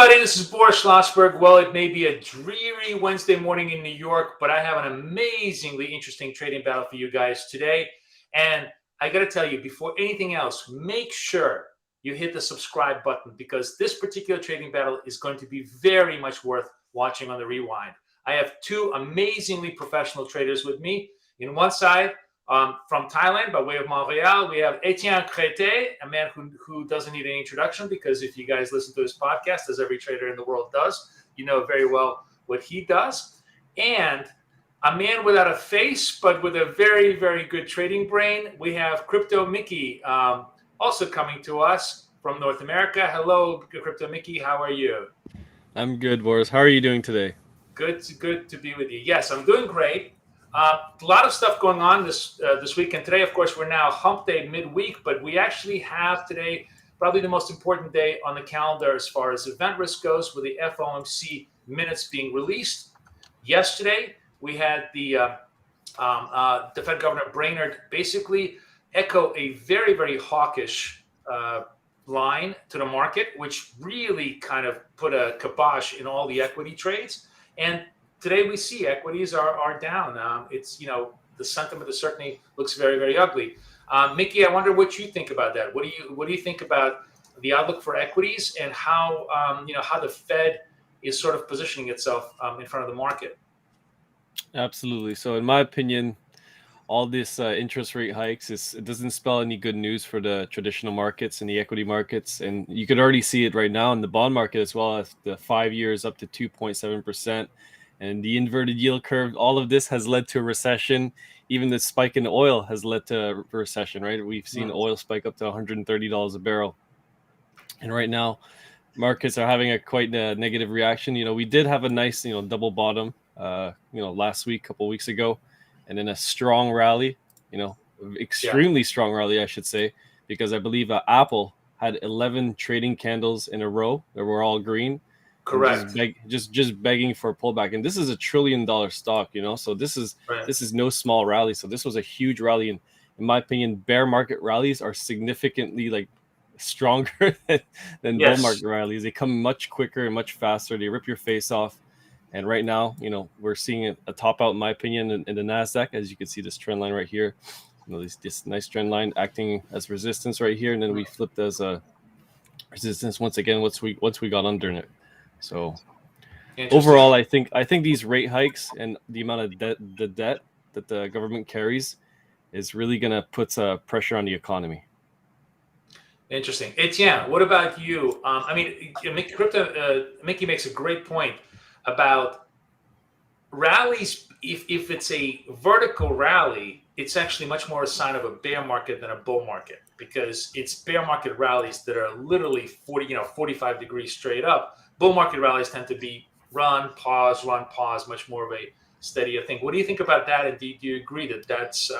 everybody, this is Boris Schlossberg. Well, it may be a dreary Wednesday morning in New York, but I have an amazingly interesting trading battle for you guys today. And I got to tell you, before anything else, make sure you hit the subscribe button because this particular trading battle is going to be very much worth watching on the rewind. I have two amazingly professional traders with me. In one side, from Thailand, by way of Montreal, we have Etienne Crete, a man who doesn't need any introduction because if you guys listen to his podcast, as every trader in the world does, you know very well what he does. And a man without a face, but with a very, very good trading brain, we have Crypto Miki, also coming to us from North America. Hello, Crypto Miki. How are you? I'm good, Boris. How are you doing today? Good to be with you. Yes, I'm doing great. A lot of stuff going on this week, and today, of course, we're now hump day midweek, but we actually have today probably the most important day on the calendar as far as event risk goes, with the FOMC minutes being released. Yesterday, we had the Fed Governor Brainerd basically echo a very, very hawkish line to the market, which really kind of put a kibosh in all the equity trades. And today we see equities are down. It's, the sentiment certainly looks very, very ugly. Miki, I wonder what you think about that. What do you think about the outlook for equities and how how the Fed is sort of positioning itself in front of the market? Absolutely. So, in my opinion, all this interest rate hikes it doesn't spell any good news for the traditional markets and the equity markets, and you could already see it right now in the bond market as well. As the 5 years up to 2.7%. And the inverted yield curve, all of this has led to a recession. Even the spike in oil has led to a recession, right? We've seen oil spike up to $130 a barrel. And right now, markets are having a quite negative reaction. We did have a nice, double bottom, last week, a couple weeks ago, and then a strong rally, extremely strong rally, I should say, because I believe Apple had 11 trading candles in a row that were all green. Correct. Just begging for a pullback, and this is $1 trillion stock, so this is no small rally. So this was a huge rally, and in my opinion, bear market rallies are significantly stronger than bull market rallies. They come much quicker and much faster. They rip your face off, and right now, we're seeing a top out, in my opinion, in the Nasdaq. As you can see, this trend line right here, this nice trend line acting as resistance right here, and then we flipped as a resistance once again once we got under it. So overall, I think these rate hikes and the amount of debt that the government carries is really going to put pressure on the economy. Interesting. Etienne, what about you? Mickey makes a great point about rallies. If it's a vertical rally, it's actually much more a sign of a bear market than a bull market, because it's bear market rallies that are literally 45 degrees straight up. Bull market rallies tend to be run, pause, much more of a steadier thing. What do you think about that? And do you agree that that's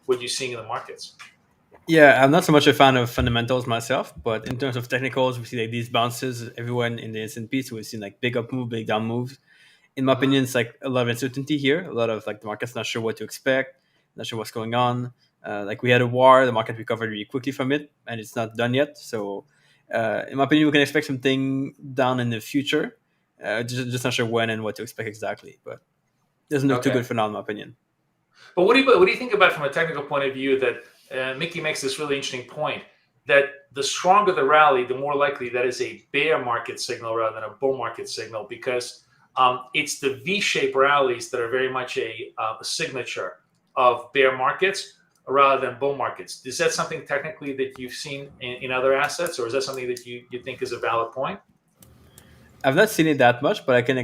what you're seeing in the markets? Yeah, I'm not so much a fan of fundamentals myself, but in terms of technicals, we see these bounces everywhere in the S&P. So we've seen big up move, big down moves. In my opinion, it's a lot of uncertainty here. A lot of the market's not sure what to expect, not sure what's going on. We had a war, the market recovered really quickly from it, and it's not done yet. So in my opinion, we can expect something down in the future. Just not sure when and what to expect exactly, but it doesn't look too good for now, in my opinion. But what do you think about from a technical point of view that Mickey makes this really interesting point that the stronger the rally, the more likely that is a bear market signal rather than a bull market signal, because it's the V-shaped rallies that are very much a signature of bear markets rather than bull markets. Is that something technically that you've seen in other assets, or is that something that you think is a valid point? I've not seen it that much, but I can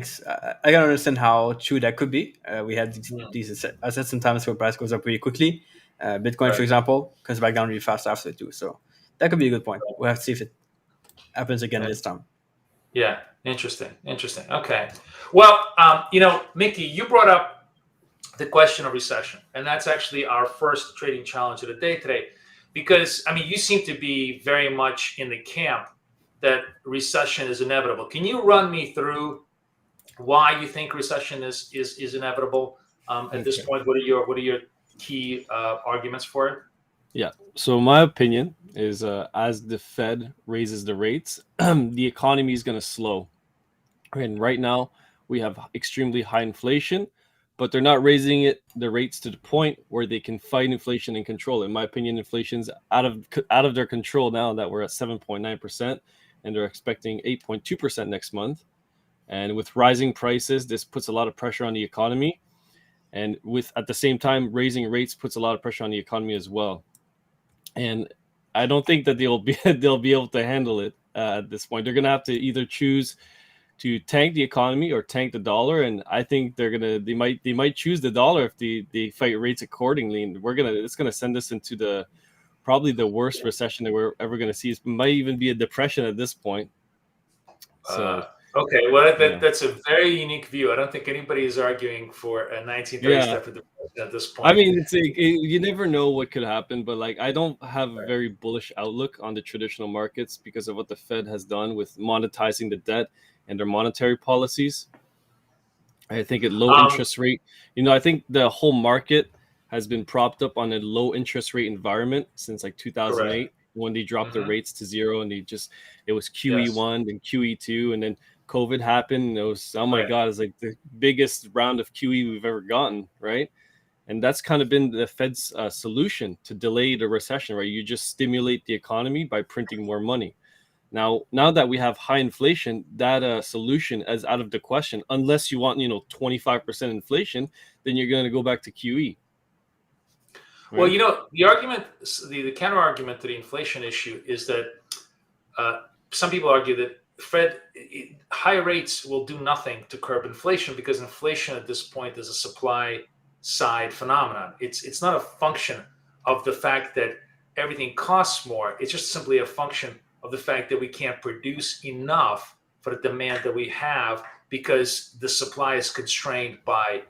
understand how true that could be. We had these assets sometimes where price goes up really quickly. Bitcoin, for example, comes back down really fast after too. So that could be a good point. We'll have to see if it happens again this time. Yeah, interesting. Okay. Well, Miki, you brought up the question of recession, and that's actually our first trading challenge of the day today, because you seem to be very much in the camp that recession is inevitable. Can you run me through why you think recession is inevitable at this point? What are your key arguments for it? Yeah. So my opinion is as the Fed raises the rates, the economy is going to slow. And right now we have extremely high inflation, but they're not raising the rates to the point where they can fight inflation and control it. In my opinion, inflation's out of their control now that we're at 7.9%, and they're expecting 8.2% next month. And with rising prices, this puts a lot of pressure on the economy. And with at the same time, raising rates puts a lot of pressure on the economy as well. And I don't think that they'll be able to handle it at this point. They're gonna have to either choose to tank the economy or tank the dollar, and I think they might choose the dollar if they fight rates accordingly. And it's gonna send us into the probably the worst recession that we're ever gonna see. It might even be a depression at this point. So okay, well yeah. that's a very unique view. I don't think anybody is arguing for a 1930 Yeah. step of depression at this I point. mean, you never know what could happen, but like I don't have a very bullish outlook on the traditional markets because of what the Fed has done with monetizing the debt and their monetary policies. I think at low Um, interest rate, I think the whole market has been propped up on a low interest rate environment since like correct. 2008 when they dropped the Hmm. rates to zero, and it was Yes. QE1 and QE2, and then COVID happened, and it was, oh my Right. God, it's like the biggest round of QE we've ever gotten, right? And that's kind of been the Fed's solution to delay the recession, right? You just stimulate the economy by printing more money. Now that we have high inflation, that solution is out of the question. Unless you want, 25% inflation, then you're going to go back to QE, Well, right? the argument, the counter argument to the inflation issue is that some people argue that higher rates will do nothing to curb inflation because inflation at this point is a supply side phenomenon. It's not a function of the fact that everything costs more. It's just simply a function of the fact that we can't produce enough for the demand that we have because the supply is constrained by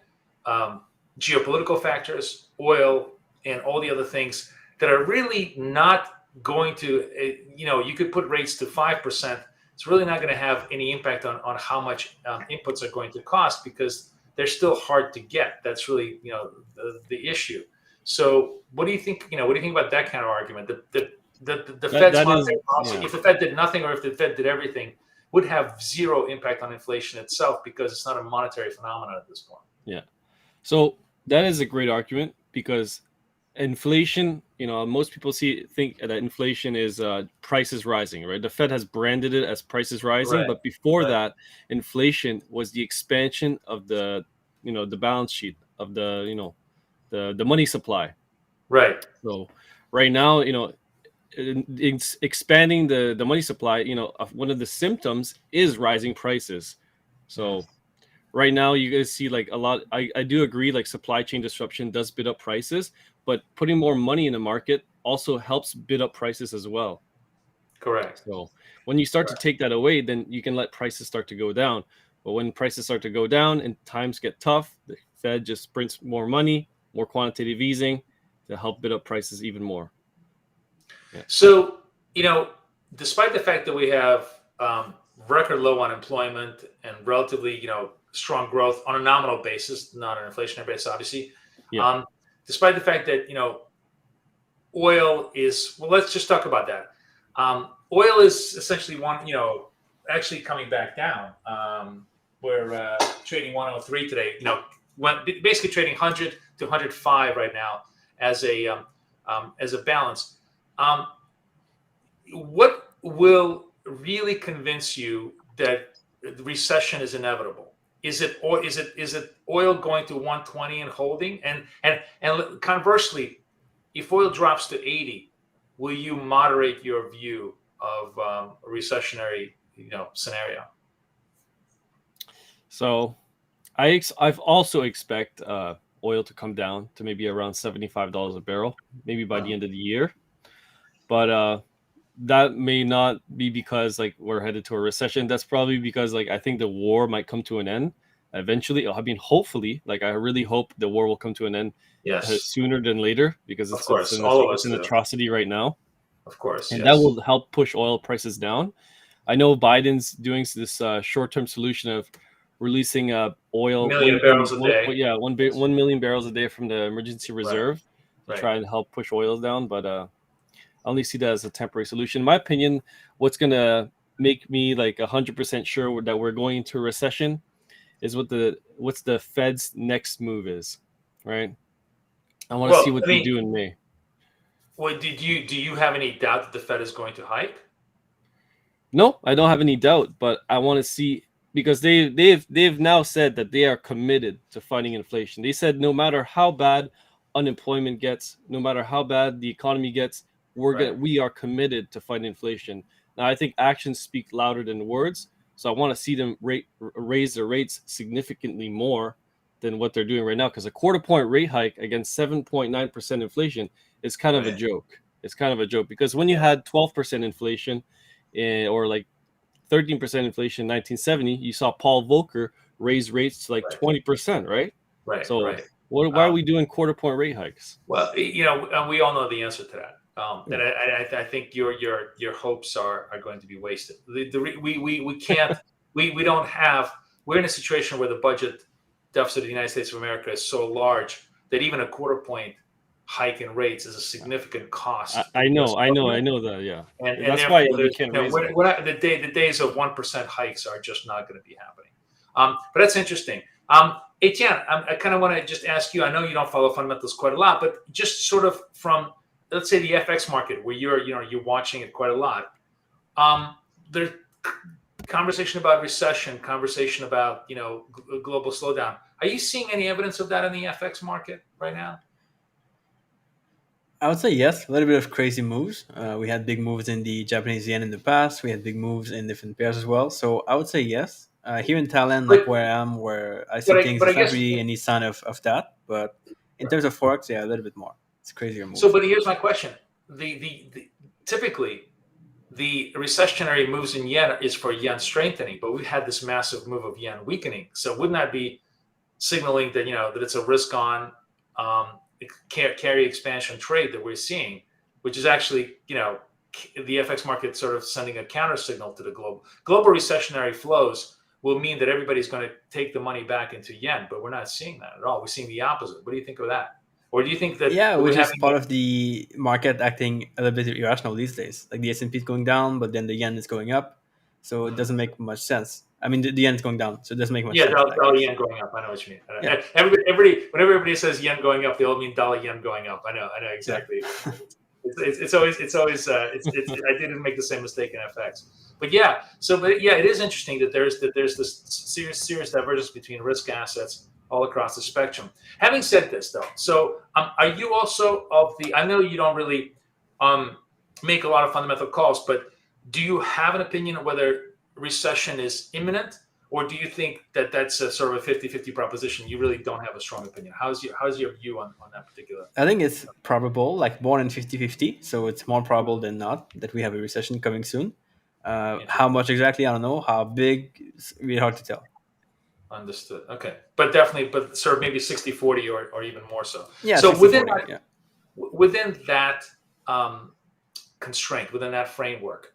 geopolitical factors, oil, and all the other things that are really not going to, you could put rates to 5%. It's really not going to have any impact on how much inputs are going to cost because they're still hard to get. That's really, the issue. So what do you think, what do you think about that kind of argument? The Fed's That is, monetary policy, yeah, if the Fed did nothing or if the Fed did everything, would have zero impact on inflation itself because it's not a monetary phenomenon at this point. yeah. So that is a great argument because inflation, most people think that inflation is prices rising, right? The Fed has branded it as prices rising, Right, but before right, that, inflation was the expansion of the balance sheet of the money supply. right. So right now, it's expanding the money supply, of one of the symptoms is rising prices. Mm. So right now you guys see like a lot. I do agree, like supply chain disruption does bid up prices, but putting more money in the market also helps bid up prices as well. Correct. So when you start to Correct. take that away, then you can let prices start to go down. But when prices start to go down and times get tough, the Fed just prints more money, more quantitative easing to help bid up prices even more. Yeah. So, despite the fact that we have record low unemployment and relatively, strong growth on a nominal basis, not an inflationary basis, obviously, Yeah. um, despite the fact that, oil is, well, let's just talk about that. Oil is essentially actually coming back down. We're trading 103 today, basically trading 100 to 105 right now as a balance. What will really convince you that the recession is inevitable? Is it or is it oil going to 120 and holding? And conversely, if oil drops to 80, will you moderate your view of a recessionary scenario? So I've also expect oil to come down to maybe around $75 a barrel, maybe by the Uh, end of the year. But that may not be because like we're headed to a recession. That's probably because like I think the war might come to an end eventually. I mean, hopefully, like I really hope the war will come to an end yes, sooner than later because of course, all of it's us an do. atrocity right now, Of course, and that yes. will help push oil prices down. I know Biden's doing this short-term solution of releasing A oil million barrels a one day. yeah Yes. 1 million barrels a day from the emergency Right, reserve to right. try and help push oils down. But I only see that as a temporary solution. In my opinion, what's gonna make me like 100% sure that we're going into a recession is what's the Fed's next move is, right? I want to see Well, what I they mean, do in May. what do you have any doubt that the Fed is going to hike? No, I don't have any doubt, but I want to see because they've now said that they are committed to fighting inflation. They said no matter how bad unemployment gets, no matter how bad the economy gets, Right. we are committed to fighting inflation. Now I think actions speak louder than words, so I want to see them raise their rates significantly more than what they're doing right now because a quarter point rate hike against 7.9% inflation is kind of a Right. joke. It's kind of a joke because when you Yeah. had 12% inflation or like 13% inflation in 1970, you saw Paul Volcker raise rates to like Right. 20%, right? Right. So Right. why are we doing quarter point rate hikes? Well, we all know the answer to that, and Yeah. I think your hopes are going to be wasted. We can't we don't have we're in a situation where the budget deficit of the United States of America is so large that even a quarter point hike in rates is a significant cost to the U.S. I government, know that, yeah. and That's why therefore we there's can't raise them. the days of 1% hikes are just not going to be happening. But that's interesting. Etienne, I kind of want to just ask you. I know you don't follow fundamentals quite a lot, but just sort of from, let's say, the FX market, where you're watching it quite a lot. There's conversation about recession, conversation about global slowdown. Are you seeing any evidence of that in the FX market right now? I would say yes. A little bit of crazy moves. We had big moves in the Japanese yen in the past. We had big moves in different pairs as well. So I would say yes. Here in Thailand, like But where I am, where I see things, but I there's not guess really any sign of that. But in terms of forex, yeah, a little bit more. It's crazier so. moves. But here's my question: the typically the recessionary moves in yen is for yen strengthening, but we've had this massive move of yen weakening. So wouldn't that be signaling that that it's a risk on carry expansion trade that we're seeing, which is actually the FX market sort of sending a counter signal to the global recessionary flows will mean that everybody's going to take the money back into yen, but we're not seeing that at all. We're seeing the opposite. What do you think of that? Or do you think that Yeah, we're which is having part of the market acting a little bit irrational these days. Like the S&P is going down, but then the yen is going up, so it doesn't make much sense. I mean, the yen is going down, so it doesn't make much Yeah, sense in that dollar case. yen going up. I know what you mean. Yeah, Whenever everybody says yen going up, they all mean dollar yen going up. I know yeah. exactly. It's always I didn't make the same mistake in FX, but yeah. But yeah, it is interesting that there's this serious divergence between risk assets all across the spectrum. Having said this, though, so are you also of the? I know you don't really um, make a lot of fundamental calls, but do you have an opinion on whether recession is imminent? Or do you think that that's a sort of a 50-50 proposition? You really don't have a strong opinion. How's your view on that particular? I think it's probable, like more than 50-50. So it's more probable than not that we have a recession coming soon. How Interesting. much exactly? I don't know. How big? It's really hard to tell. Understood. Okay. But definitely, but sort of maybe 60-40 or even more so. Yeah, So 60-40. Yeah. within that constraint, within that framework,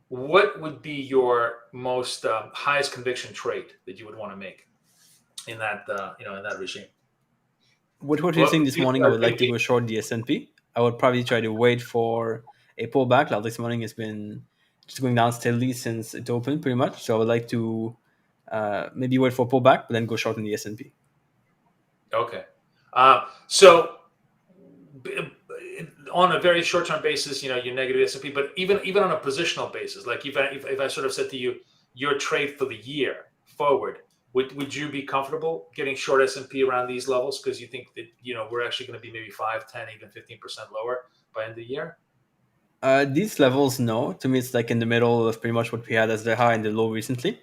what would be your most highest conviction trade that you would want to make in that in that regime? With what you're What saying would this you morning, I start would like to thinking? go short the S&P. I would probably try to wait for a pullback. Like this morning has been just going down steadily since it opened, pretty much. So I would like to maybe wait for a pullback, but then go short in the S&P. Okay. So on a very short-term basis, you're negative S&P, but even on a positional basis, like if I sort of said to you, your trade for the year forward, would you be comfortable getting short S&P around these levels because you think that we're actually going to be maybe 5, 10, even 15% lower by end of the year? These levels, no. To me, it's like in the middle of pretty much what we had as the high and the low recently.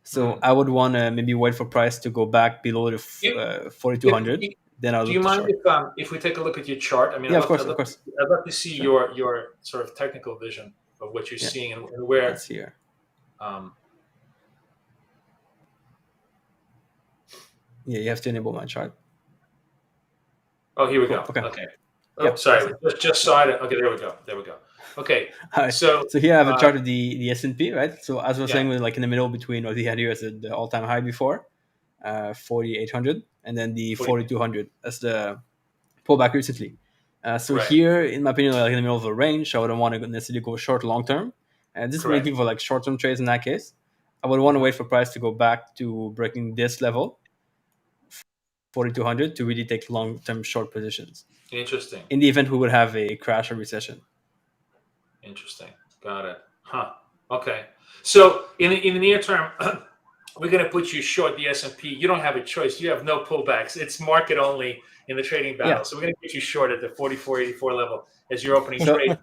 So Mm. I would want to maybe wait for price to go back below the You, 4,200. Then I'll do look you to mind short. if we take a look at your chart? I mean, Yeah, of course, of course. I'd love to see Sure. your sort of technical vision of what you're Yeah, seeing and where. let's see here. Um, Yeah, you have to enable my chart. oh, here we Cool. go. Okay. Okay. Yeah, Oh, that's sorry. it. Just saw it. Okay, there we go. There we go. Okay. All right. So, So here I have a uh, chart of the S&P, right? So as I was yeah, saying, we're like in the middle between what we had here as the all-time high before, 4,800, and then the 40. 4,200 as the pullback recently. So Right. here, in my opinion, like in the middle of the range, I wouldn't want to necessarily go short long term. And this is Correct. making for like short-term trades in that case. I would want to wait for price to go back to breaking this level, 4,200, to really take long-term short positions. Interesting. In the event we would have a crash or recession. Interesting. Got it. Huh. Okay. So in the near term, we're going to put you short the S&P. You don't have a choice. You have no pullbacks. It's market only in the trading battle. Yeah. So we're going to put you short at the 44.84 level as your opening So trade.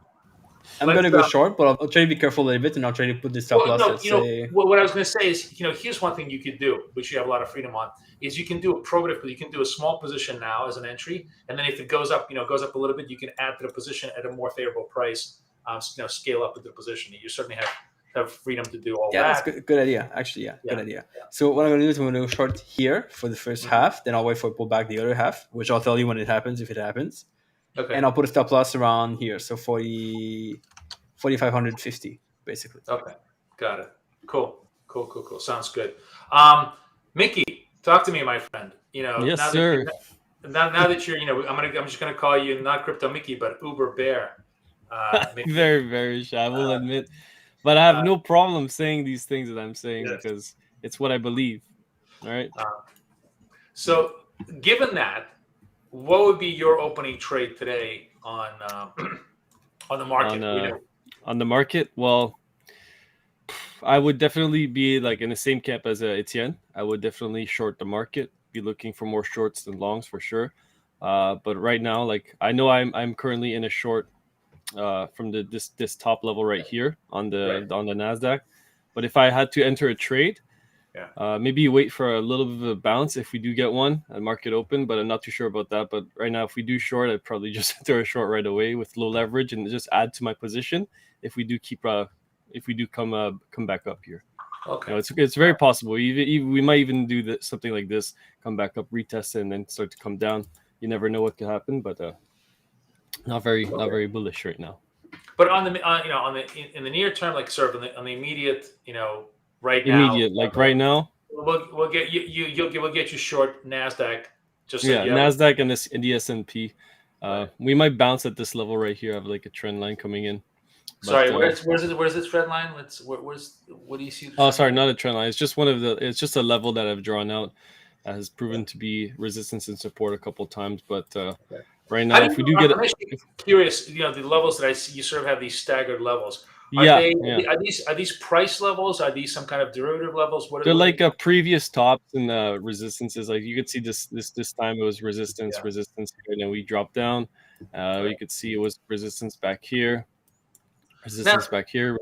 I'm going to go short, but I'll try to be careful a little bit, and I'll try to put the stop loss. No, Let's say what I was going to say is, here's one thing you could do, which you have a lot of freedom on, is you can do a probative, you can do a small position now as an entry, and then if it goes up, goes up a little bit, you can add to the position at a more favorable price, scale up with the position. You certainly have freedom to do all that. Yeah, that's good idea. Actually, good idea. Yeah. So what I'm going to do is I'm going to go short here for the first half, then I'll wait for it to pull back the other half, which I'll tell you when it happens, if it happens. Okay. And I'll put a stop loss around here, so 4,550, basically. Okay, got it. Cool. Sounds good. Mickey, talk to me, my friend. Yes, now sir. Now that you're, I'm just gonna call you not Crypto Mickey, but Uber Bear. Very, very shy, I will admit. But I have no problem saying these things that I'm saying because it's what I believe. All right. So, given that, what would be your opening trade today on the market? On the market, well, I would definitely be like in the same camp as Etienne. I would definitely short the market. Be looking for more shorts than longs for sure. But right now, like I know I'm currently in a short from this top level right here on the Nasdaq. But if I had to enter a trade, maybe wait for a little bit of a bounce if we do get one at market open. But I'm not too sure about that. But right now, if we do short, I'd probably just enter a short right away with low leverage and just add to my position if we do come back up here. Okay, it's very possible. We might even do something like this, come back up, retest it, and then start to come down. You never know what could happen, but not very bullish right now. But in the near term, like sort of on the immediate, right now, right now, we'll get we'll get you short Nasdaq. Nasdaq and the S&P. We might bounce at this level right here. I have like a trend line coming in. Sorry, where's this trend line? What do you see? Oh, sorry, not a trend line. It's just it's just a level that I've drawn out. Has proven to be resistance and support a couple times, but right now, if we do get I'm actually curious, the levels that I see, you sort of have these staggered levels. Are these price levels? Are these some kind of derivative levels? They're like a previous tops and resistances. Like you could see this time it was resistance, and then we dropped down. You could see it was resistance back here. Resistance back here,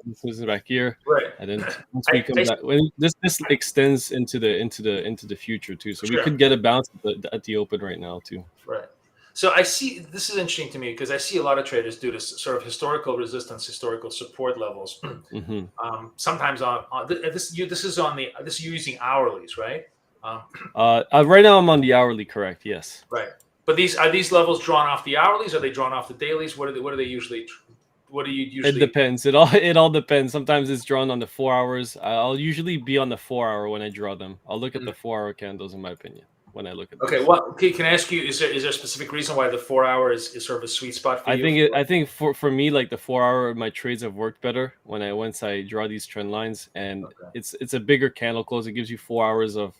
right? And then once we come back, this extends into the future too. So we could get a bounce at the open right now too. Right. So I see this is interesting to me because I see a lot of traders do this sort of historical resistance, historical support levels. Mm-hmm. Sometimes this is you're using hourlies, right? Right now I'm on the hourly, correct? Yes. Right. But are these levels drawn off the hourlies? Are they drawn off the dailies? What are they usually? What do you usually? It depends. It all depends. Sometimes it's drawn on the 4 hours. I'll usually be on the 4 hour when I draw them. I'll look at the 4 hour candles, in my opinion, when I look at them. Okay. Well, can I ask you? Is there a specific reason why the 4 hour is sort of a sweet spot for you? I think for me, like the 4 hour, my trades have worked better once I draw these trend lines, and it's a bigger candle close. It gives you 4 hours of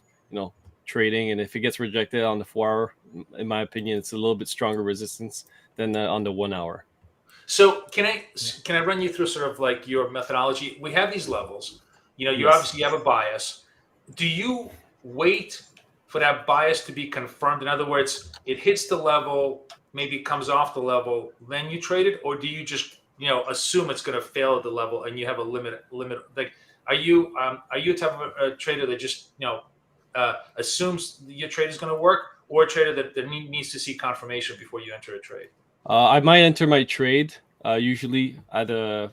trading, and if it gets rejected on the 4 hour, in my opinion, it's a little bit stronger resistance than on the 1 hour. So can I run you through sort of like your methodology? We have these levels. You obviously have a bias. Do you wait for that bias to be confirmed? In other words, it hits the level, maybe comes off the level, then you trade it, or do you just assume it's going to fail at the level and you have a limit? Like, are you a type of a trader that just assumes your trade is going to work, or a trader that needs to see confirmation before you enter a trade? I might enter my trade usually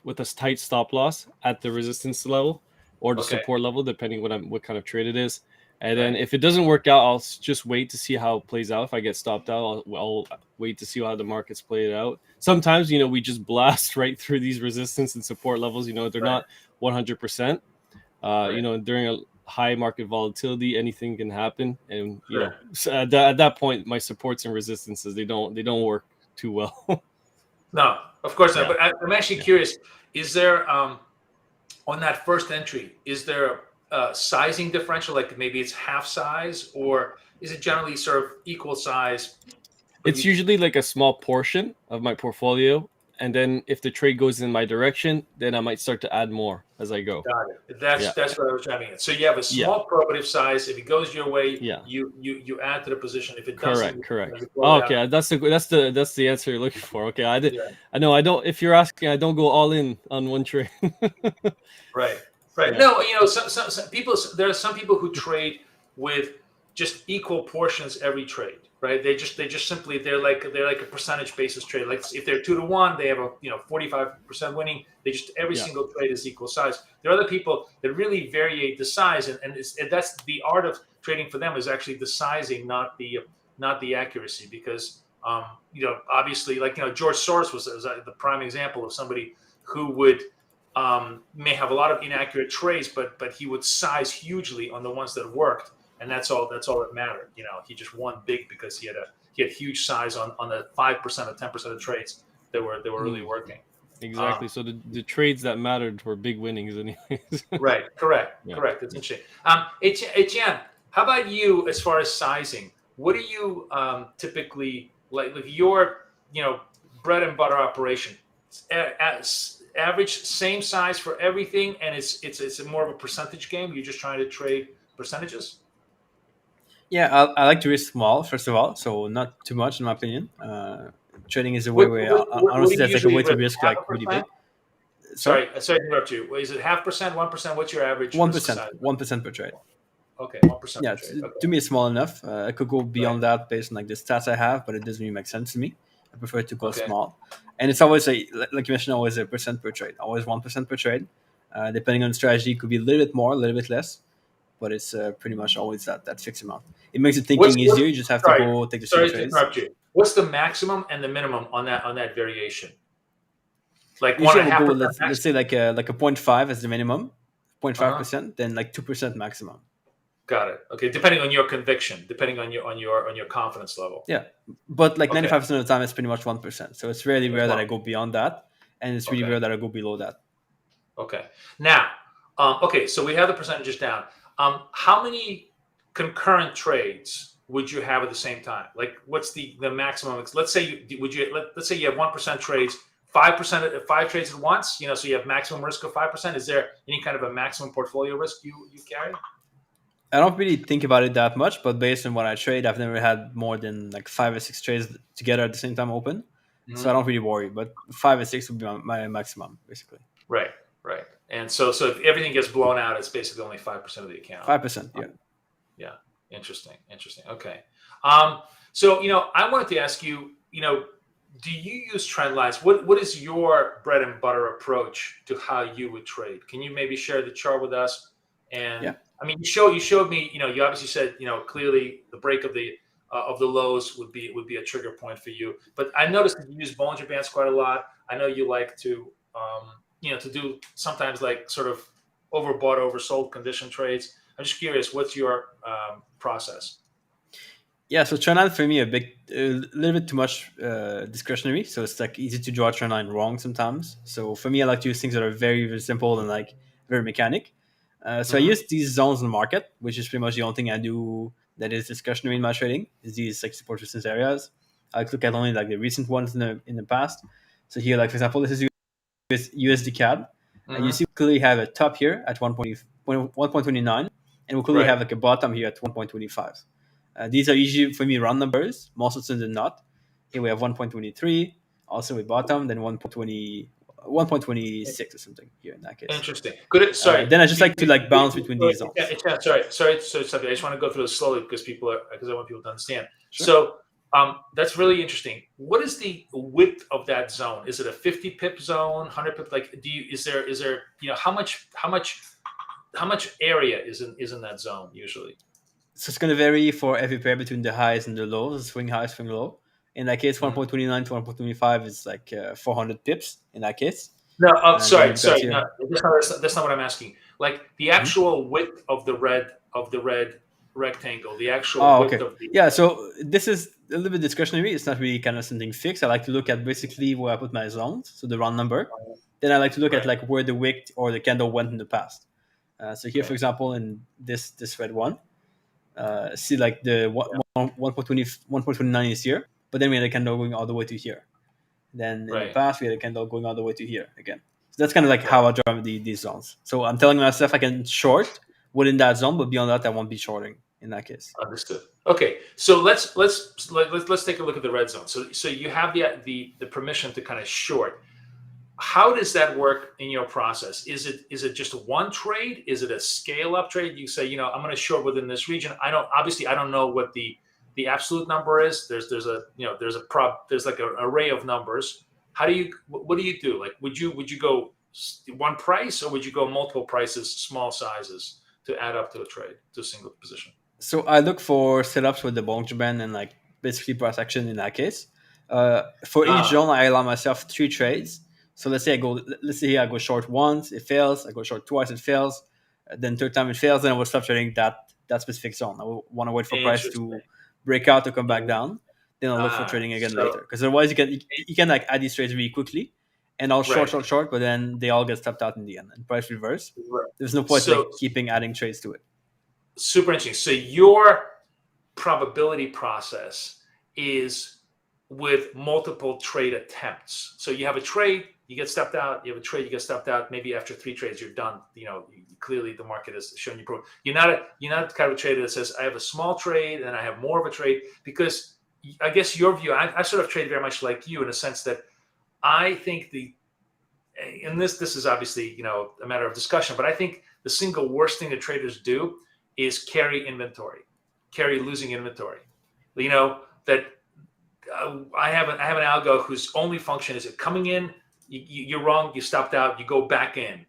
with a tight stop loss at the resistance level or the support level, depending what kind of trade it is. And then if it doesn't work out, I'll just wait to see how it plays out. If I get stopped out, I'll wait to see how the markets play it out. Sometimes we just blast right through these resistance and support levels. They're not 100%. During a high market volatility, anything can happen, and so at that point, my supports and resistances they don't work too well. No, of course not. But I'm actually curious: is there on that first entry, is there a sizing differential? Like maybe it's half size, or is it generally sort of equal size? But It's usually like a small portion of my portfolio, and then if the trade goes in my direction, then I might start to add more as I go. got it. Yeah, That's what I was driving at. So you have a yeah, small probative size. If it goes your way, yeah. you add to the position. If it Correct, doesn't, correct. you blow Oh, it out. okay, that's the answer you're looking for. Okay, Yeah. I know. I don't. If you're asking, I don't go all in on one trade. Right. Right. Yeah, No, some people. There are some people who trade with just equal portions every trade. Right. They just simply they're like a percentage basis trade. Like if they're 2 to 1, they have a 45% winning. They just every yeah. single trade is equal size. There are other people that really vary the size, and that's the art of trading for them is actually the sizing, not the accuracy. Because obviously, like George Soros was the prime example of somebody who would may have a lot of inaccurate trades, but he would size hugely on the ones that worked, and that's all that mattered. He just won big because he had huge size on the 5% or 10% of trades that were really working. Exactly. So the trades that mattered were big winnings, anyways. Right. Correct. Yeah. Correct. That's interesting. Etienne, how about you as far as sizing? What do you typically like your bread and butter operation? Average same size for everything, and it's more of a percentage game. You're just trying to trade percentages. Yeah, I like to risk small first of all, so not too much in my opinion. Trading is a way where What do honestly you that's like a usually way to risk? risk Half like a really percent? big. Sorry, Sorry to interrupt you. Is it 0.5%, 1%? What's your average one risk percent, size? 1% per trade. Okay, 1% Yeah, per trade. Okay, to me it's small enough. I could go beyond right. that based on like the stats I have, but it doesn't really make sense to me. I prefer to go Okay, small, and it's always like you mentioned, always a percent per trade, always 1% per trade. Depending on the strategy, it could be a little bit more, a little bit less, but it's pretty much always that fixed amount. It makes the thinking what's easier. You just have to sorry go take the same sorry to trades. interrupt you. What's the maximum and the minimum on that variation? Like one Usually, and I a would half go with percent let's say maximum. like a 0.5 as the minimum, Uh-huh. 0.5%, then like 2% maximum. Got it. Okay, depending on your conviction, depending on your confidence level. Yeah, but like Okay, 95% of the time, it's pretty much 1%. So it's really that's rare that one. I go beyond that, and it's really Okay, rare that I go below that. okay. Now, okay, so we have the percentages down. How many concurrent trades would you have at the same time? Like, what's the maximum? Let's say let's say you have 1% trades, 5% at 5 trades at once. So you have maximum risk of 5%. Is there any kind of a maximum portfolio risk you carry? I don't really think about it that much, but based on what I trade, I've never had more than like 5 or 6 trades together at the same time open. So I Mhm. don't really worry, but 5 or 6 would be my maximum, basically. Right, right. And so if everything gets blown out, it's basically only 5% of the account. 5%, yeah. Yeah, interesting. Okay. So I wanted to ask you, do you use trend lines? What is your bread and butter approach to how you would trade? Can you maybe share the chart with us? And Yeah. I mean, you showed me. You obviously said clearly the break of the lows would be a trigger point for you. But I noticed that you use Bollinger Bands quite a lot. I know you like to to do sometimes like sort of overbought, oversold condition trades. I'm just curious, what's your process? Yeah, so trend line for me a little bit too much discretionary. So it's like easy to draw a trend line wrong sometimes. So for me, I like to use things that are very, very simple and like very mechanic. So I Hmm. use these zones in the market, which is pretty much the only thing I do that is discretionary in my trading. Is these like support resistance areas. I like to look at only like the recent ones in the past. So here, like for example, this is USD CAD, and you Hmm. see we clearly have a top here at 1.29, and we clearly Right. have like a bottom here at 1.25. These are usually for me round numbers, most of them not. Here we have 1.23, also a bottom, then 1.26 or something here in that case. Interesting. Good. Sorry. Then I just like to like bounce between these zones. Sorry. So I just want to go through this slowly because I want people to understand. Sure. So that's really interesting. What is the width of that zone? Is it a 50 pip zone, 100 pip? Like, is there how much area is in that zone usually? So it's going to vary for every pair between the highs and the lows, swing high, swing low. In that case, Mhm. 1.29 to 1.25 is like 400 pips in that case. No, And then sorry, you've got no, here. that's not what I'm asking. Like the Mhm. actual width of the red rectangle, the actual Oh, width okay. of the. Yeah, so this is a little bit discretionary. It's not really kind of something fixed. I like to look at basically where I put my zones, so the round number. then I like to look at Right. like where the wick or the candle went in the past. So here, Okay. for example, in this red one, see like the 1.29 is here, but then we had a candle going all the way to here. Then in the Right. past, we had a candle going all the way to here again. So that's kind of like Okay. how I draw these zones. So I'm telling myself I can short within that zone, but beyond that, I won't be shorting in that case. Understood. Okay, so let's take a look at the red zone. So you have the permission to kind of short. How does that work in your process? Is it just one trade? Is it a scale up trade? You say, I'm going to short within this region. I don't know what the absolute number is. There's like an array of numbers. What do you do? Like, would you go one price, or would you go multiple prices, small sizes, to add up to a single position? So I look for setups with the Bollinger Band and like basically price action in that case. For each zone, I allow myself 3 trades. So let's say I go short once, it fails. I go short twice, it fails. Then third time it fails, then I will stop trading that specific zone. I will want to wait for price to break out to come back down. Then I'll look for trading again later. Because otherwise you can like add these trades really quickly, and I'll short, but then they all get stopped out in the end and price reverse. There's no point like keeping adding trades to it. Super interesting. So your probability process is with multiple trade attempts. So you have a trade, you get stepped out. You have a trade, you get stepped out. Maybe after 3 trades, you're done. Clearly the market has shown you proof. You're not the kind of trader that says I have a small trade and I have more of a trade, because I guess your view. I sort of trade very much like you in a sense that I think this is obviously a matter of discussion, but I think the single worst thing that traders do is carry losing inventory. That I have an algo whose only function is it coming in. You're wrong. You stopped out. You go back in.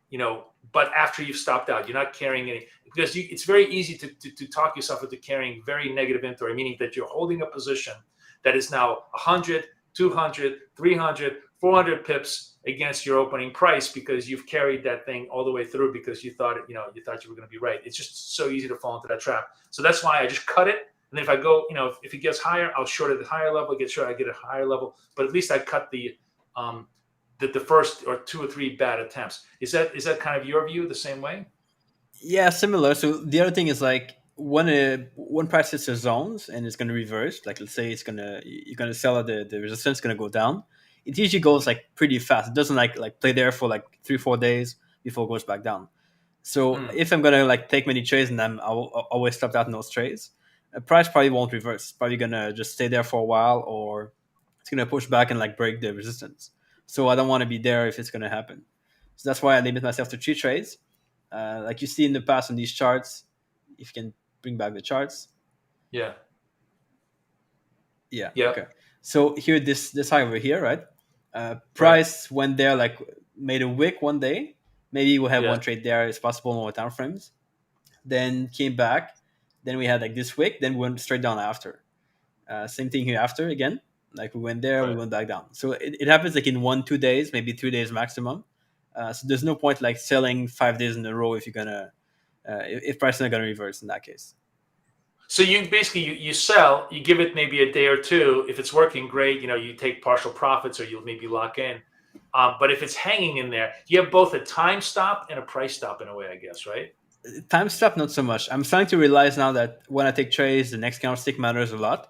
But after you've stopped out, you're not carrying any, because it's very easy to talk yourself into carrying very negative inventory, meaning that you're holding a position that is now 100, 200, 300, 400 pips against your opening price, because you've carried that thing all the way through because you thought you were going to be right. It's just so easy to fall into that trap. So that's why I just cut it. And if I go, if it gets higher, I'll short at a higher level. I get a higher level, but at least I cut the first or 2 or 3 bad attempts. Is that kind of your view the same way? Yeah, similar. So the other thing is like when price hits the zones and it's going to reverse, like let's say you're gonna sell at the resistance going to go down. It usually goes like pretty fast. It doesn't like play there for like 3-4 days before it goes back down. So if I'm gonna like take many trades and I'll always stop out in those trades, price probably won't reverse. It's probably gonna just stay there for a while, or it's gonna push back and like break the resistance. So I don't want to be there if it's gonna happen. So that's why I limit myself to 3 trades. Like you see in the past on these charts, if you can bring back the charts. Yeah. Okay. So here, this high over here, right? Price went there, like made a wick one day. Maybe we'll have one trade there. It's possible in all time frames. Then came back. Then we had like this wick. Then we went straight down after. Same thing here after again. Like we went there, we went back down. So it happens like in 1-2 days, maybe 3 days maximum. So there's no point like selling 5 days in a row if you're gonna if price is not gonna reverse in that case. So you basically you sell, you give it maybe a day or two. If it's working, great. You take partial profits, or you'll maybe lock in. But if it's hanging in there, you have both a time stop and a price stop in a way, I guess, right? Time stop, not so much. I'm starting to realize now that when I take trades, the next candlestick matters a lot.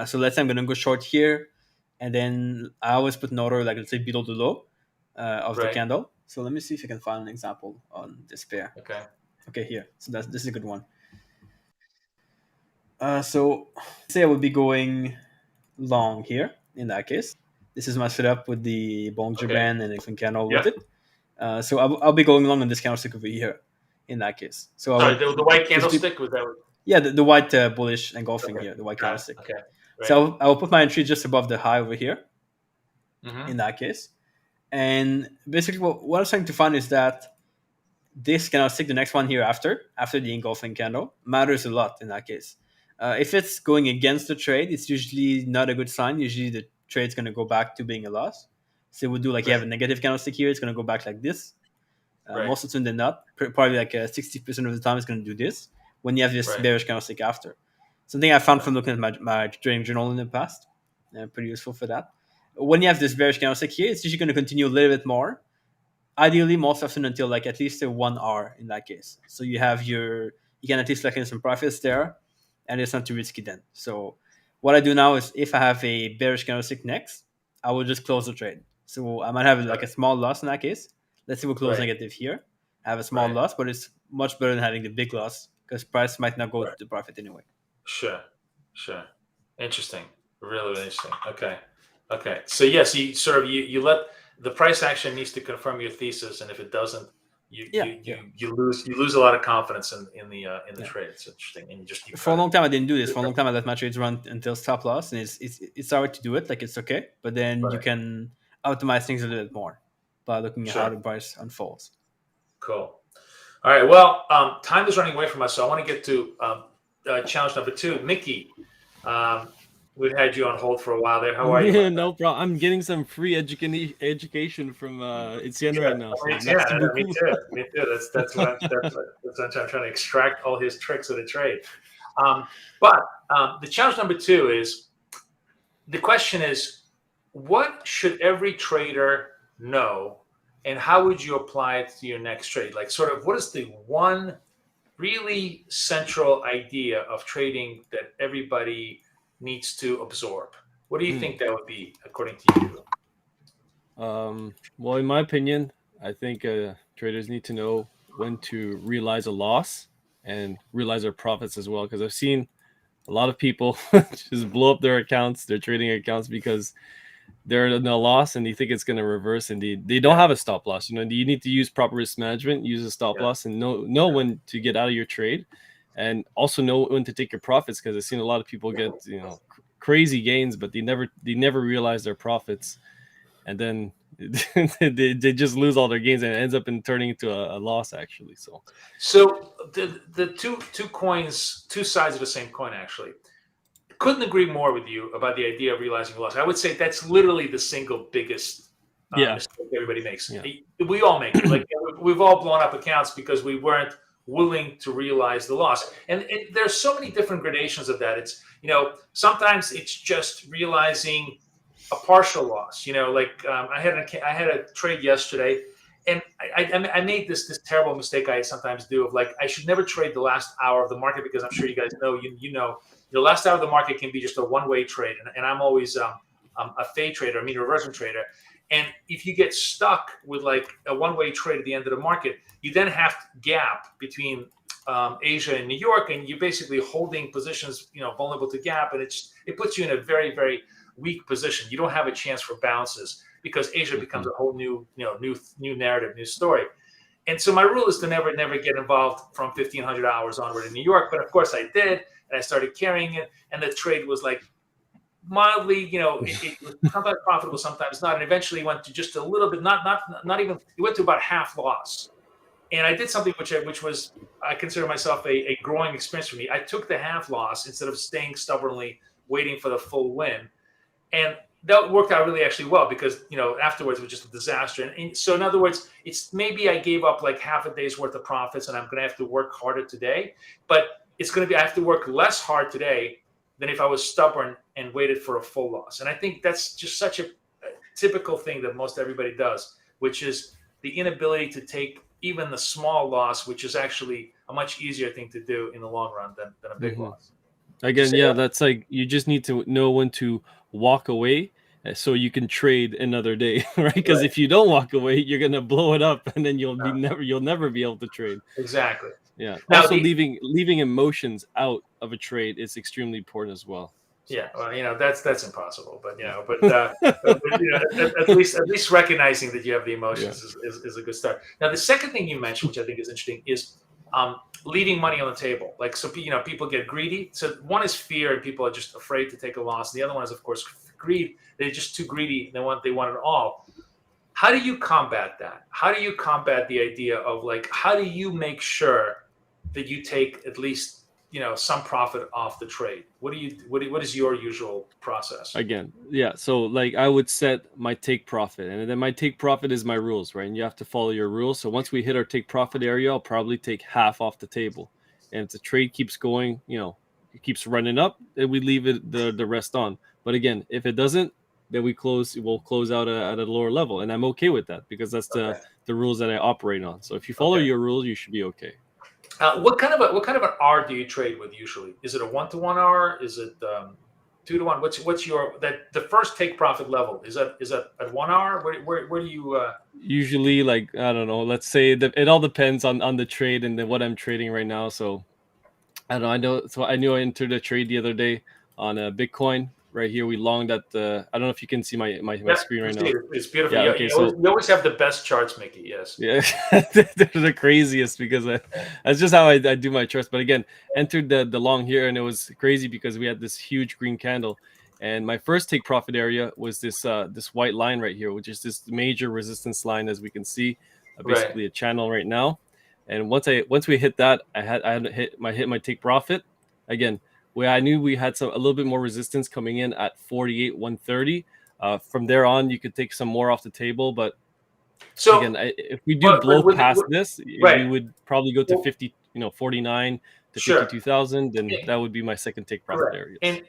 So let's say I'm gonna go short here, and then I always put an order like let's say below the low of the candle. So let me see if I can find an example on this pair. Okay, here. So this is a good one. So say I would be going long here in that case. This is my setup with the Bollinger Band and a candle with it. So I'll be going long on this candlestick over here in that case. So the white candlestick was that? Yeah, the white bullish engulfing here, the white candlestick. Okay. Right. So I will put my entry just above the high over here in that case. And basically what I'm trying to find is that this candlestick, the next one here after the engulfing candle, matters a lot in that case. If it's going against the trade, it's usually not a good sign. Usually the trade's going to go back to being a loss. So we'll do like you have a negative candlestick here, it's going to go back like this. Most of the time than not, probably like 60% of the time it's going to do this when you have this bearish candlestick after. Something I found from looking at my trading journal in the past. Pretty useful for that. When you have this bearish candlestick here, it's usually going to continue a little bit more. ideally most often until like at least a 1 hour in that case. So you can at least lock in some profits there, and it's not too risky then. So what I do now is if I have a bearish candlestick next, I will just close the trade. So I might have like a small loss in that case. Let's say we close Right. negative here. I have a small Right. loss, but it's much better than having the big loss because price might not go Right. to the profit anyway. Sure. Sure. Interesting. Really, really interesting. Okay. Okay. So yes, you sort of you let the price action needs to confirm your thesis, and if it doesn't, Yeah, yeah. you lose a lot of confidence in the Yeah. trade. It's interesting, and you For a cut long it. time I didn't do this. For a long time I let my trades run until stop loss, and it's alright to do it. Like it's okay, but then you Right. can optimize things a little bit more by looking at how Sure. the price unfolds. Cool. All right. Well, time is running away from us, so I want to get to challenge number 2. Miki, we've had you on hold for a while there. How are you, my Yeah, friend? no problem. I'm getting some free education from Etienne Yeah, right now. So me too. merci Me beaucoup. too. Me too. That's what I'm trying to extract all his tricks of the trade. But the challenge number 2 is the question is, what should every trader know, and how would you apply it to your next trade? Like, sort of, what is the one really central idea of trading that everybody needs to absorb? What do you think that would be, according to you? Well, in my opinion, I think traders need to know when to realize a loss and realize their profits as well. Because I've seen a lot of people just blow up their accounts, their trading accounts, because they're in a loss and they think it's going to reverse, and they don't Yeah, have a stop loss. You need to use proper risk management, use a stop yeah, loss, and know when to get out of your trade, and also know when to take your profits. Because I've seen a lot of people get crazy gains, but they never realize their profits, and then they just lose all their gains, and it ends up in turning into a loss actually. So So the two coins, two sides of the same coin, actually. Couldn't agree more with you about the idea of realizing loss. I would say that's literally the single biggest yeah, mistake everybody makes. yeah. We all make it. Like, we've all blown up accounts because we weren't willing to realize the loss. And there's so many different gradations of that. It's sometimes it's just realizing a partial loss. Like, I had a trade yesterday, and I made this terrible mistake I sometimes do of, like, I should never trade the last hour of the market, because I'm sure you guys know the last hour of the market can be just a one-way trade, and I'm always a fade trader, I mean reversal trader. And if you get stuck with like a one-way trade at the end of the market, you then have to gap between Asia and New York, and you're basically holding positions, vulnerable to gap, and it puts you in a very, very weak position. You don't have a chance for bounces because Asia becomes a whole new narrative, new story. And so my rule is to never get involved from 1,500 hours onward in New York. But of course I did, and I started carrying it, and the trade was like mildly, it was sometimes profitable, sometimes not, and eventually went to just a little bit, not even. It went to about half loss, and I did something which was, I consider myself a growing experience for me. I took the half loss instead of staying stubbornly waiting for the full win, and that worked out really actually well, because afterwards it was just a disaster. And so in other words, it's maybe I gave up like half a day's worth of profits, and I'm going to have to work harder today, but it's going to be, I have to work less hard today than if I was stubborn and waited for a full loss. And I think that's just such a typical thing that most everybody does, which is the inability to take even the small loss, which is actually a much easier thing to do in the long run than a big loss. Again, yeah, that's like you just need to know when to walk away so you can trade another day, right? Because Right. if you don't walk away, you're gonna blow it up, and then you'll never be able to trade. Exactly. Yeah. Now, Also, leaving emotions out of a trade is extremely important as well. So. yeah, well, that's impossible, but at least recognizing that you have the Yeah. emotions is a good start. Now, the second thing you mentioned, which I think is interesting, is leaving money on the table. Like, so people get greedy. So one is fear, and people are just afraid to take a loss. And the other one is, of course, greed. They're just too greedy. They want it all. How do you combat that? How do you combat the idea of, like, how do you make sure that you take at least some profit off the trade? What is your usual process? Again, yeah. So like I would set my take profit, and then my take profit is my rules, right? And you have to follow your rules. So once we hit our take profit area, I'll probably take half off the table. And if the trade keeps going, it keeps running up, then we leave the rest on. But again, if it doesn't, that we'll close out at a lower level, and I'm okay with that because that's Okay. the rules that I operate on. So if you follow Okay. your rules, you should be okay. What kind of an R do you trade with usually? Is it a 1-to-1 R? Is it 2-to-1? What's your the first take profit level? Is that at 1 R? Where do you? Usually, like, I don't know, let's say that it all depends on the trade and then what I'm trading right now. So I don't know. I know. So I knew I entered a trade the other day on a Bitcoin. Right here, we longed at the. I don't know if you can see my Yeah, screen we right see now. it. It's beautiful. Yeah. Okay. So You always have the best charts, Mickey. Yes. yeah, they're the craziest because that's just how I do my charts. But again, entered the long here, and it was crazy because we had this huge green candle, and my first take profit area was this white line right here, which is this major resistance line, as we can see, Right. basically a channel right now. And once we hit that, I had hit my take profit again. Where I knew we had a little bit more resistance coming in at 48,130. From there on, you could take some more off the table, but So, again, if we do but blow past with this, we right. would probably go to Well, 50, 49 to sure. 52,000, and Eh, that would be my second take profit Correct. areas. And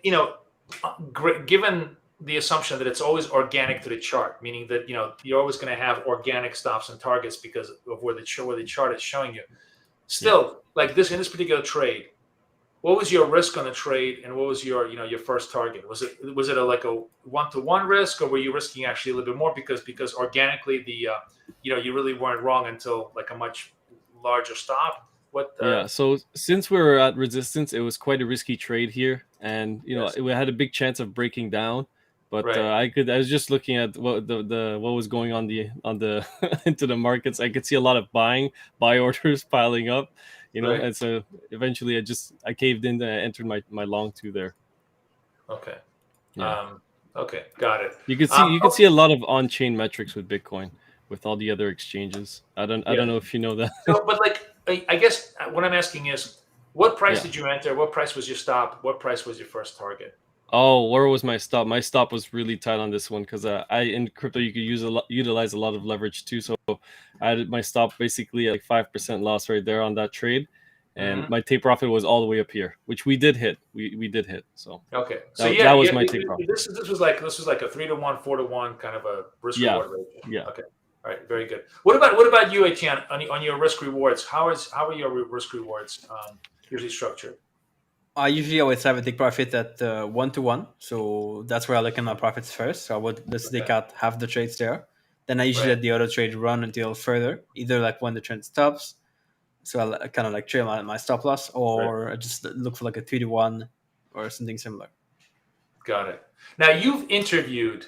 given the assumption that it's always organic to the chart, meaning that you're always going to have organic stops and targets because of where the chart is showing you. Still, like in this particular trade, what was your risk on the trade, and what was your your first target? Was it like a 1-to-1 risk, or were you risking actually a little bit more because organically the you really weren't wrong until like a much larger stop? What? Yeah, so since we were at resistance, it was quite a risky trade here, and Yes. we had a big chance of breaking down. But Right. I was just looking at what what was going on the into the markets. I could see a lot of buy orders piling up, Right. and so eventually I caved in and I entered my long two there. Okay. Yeah. Okay. Got it. You could see a lot of on-chain metrics with Bitcoin with all the other exchanges. I don't Yeah. know if you know that. So, but like, I guess what I'm asking is, what price Yeah. did you enter? What price was your stop? What price was your first target? Oh, where was my stop? My stop was really tight on this one because I in crypto you could utilize a lot of leverage too. So I had my stop basically at like 5% loss right there on that trade, and Hmm. my take profit was all the way up here, which we did hit. We did hit. So Okay. So that yeah, was my take profit. this was like a 3-to-1, 4-to-1 kind of a risk Yeah, reward ratio. yeah. Okay. All right. Very good. What about you, Etienne, on your risk rewards? How are your risk rewards usually structured? I usually always have a take profit at 1-to-1, so that's where I look at my profits first. So I would just take Okay. out half the trades there. Then I usually Right. let the other trade run until further, either like when the trend stops. So I kind of like trail my stop loss, Right. or I just look for like a 3-to-1 or something similar. Got it. Now you've interviewed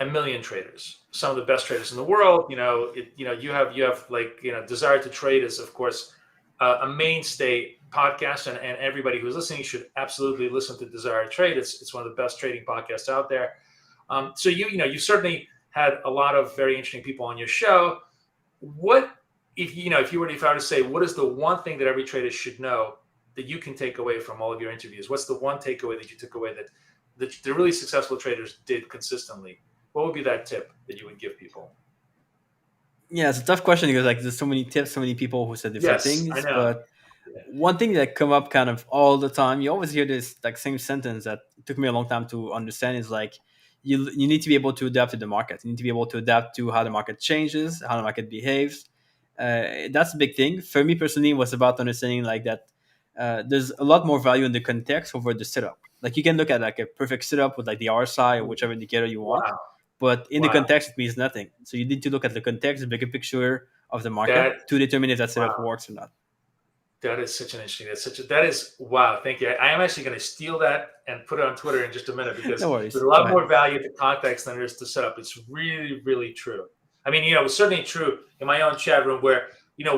a million traders, some of the best traders in the world. You have like Desire to Trade is of course a mainstay podcast, and everybody who's listening should absolutely listen to Desire to Trade. It's one of the best trading podcasts out there. So you certainly had a lot of very interesting people on your show. What if I were to say what is the one thing that every trader should know that you can take away from all of your interviews? What's the one takeaway that you took away that the really successful traders did consistently? What would be that tip that you would give people? Yeah, it's a tough question because like there's so many tips, so many people who said different Yes, I things. know. But one thing that come up kind of all the time, you always hear this like same sentence that took me a long time to understand is like you need to be able to adapt to the market. You need to be able to adapt to how the market changes, how the market behaves. That's a big thing for me personally. Was about understanding like that. There's a lot more value in the context over the setup. Like you can look at like a perfect setup with like the RSI or whichever indicator you want, Wow, but in the wow, context it means nothing. So you need to look at the context, the bigger picture of the that market to determine if that setup wow, works or not. that is such an interesting. That is wow. Thank you. I am actually going to steal that and put it on Twitter in just a minute because No there's worries. a Go lot ahead. more value to context than there is to setup. It's really, really true. I mean, it was certainly true in my own chat room where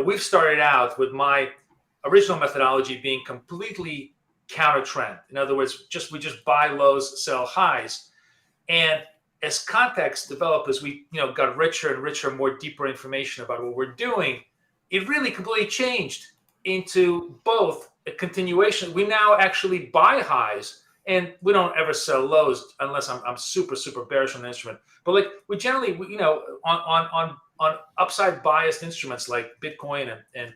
we've started out with my original methodology being completely counter trend. In other words, we just buy lows, sell highs. And as context developed, as we got richer and richer, more deeper information about what we're doing, it really completely changed into both a continuation. We now actually buy highs, and we don't ever sell lows unless I'm super super bearish on the instrument. But like we generally, on upside biased instruments like Bitcoin and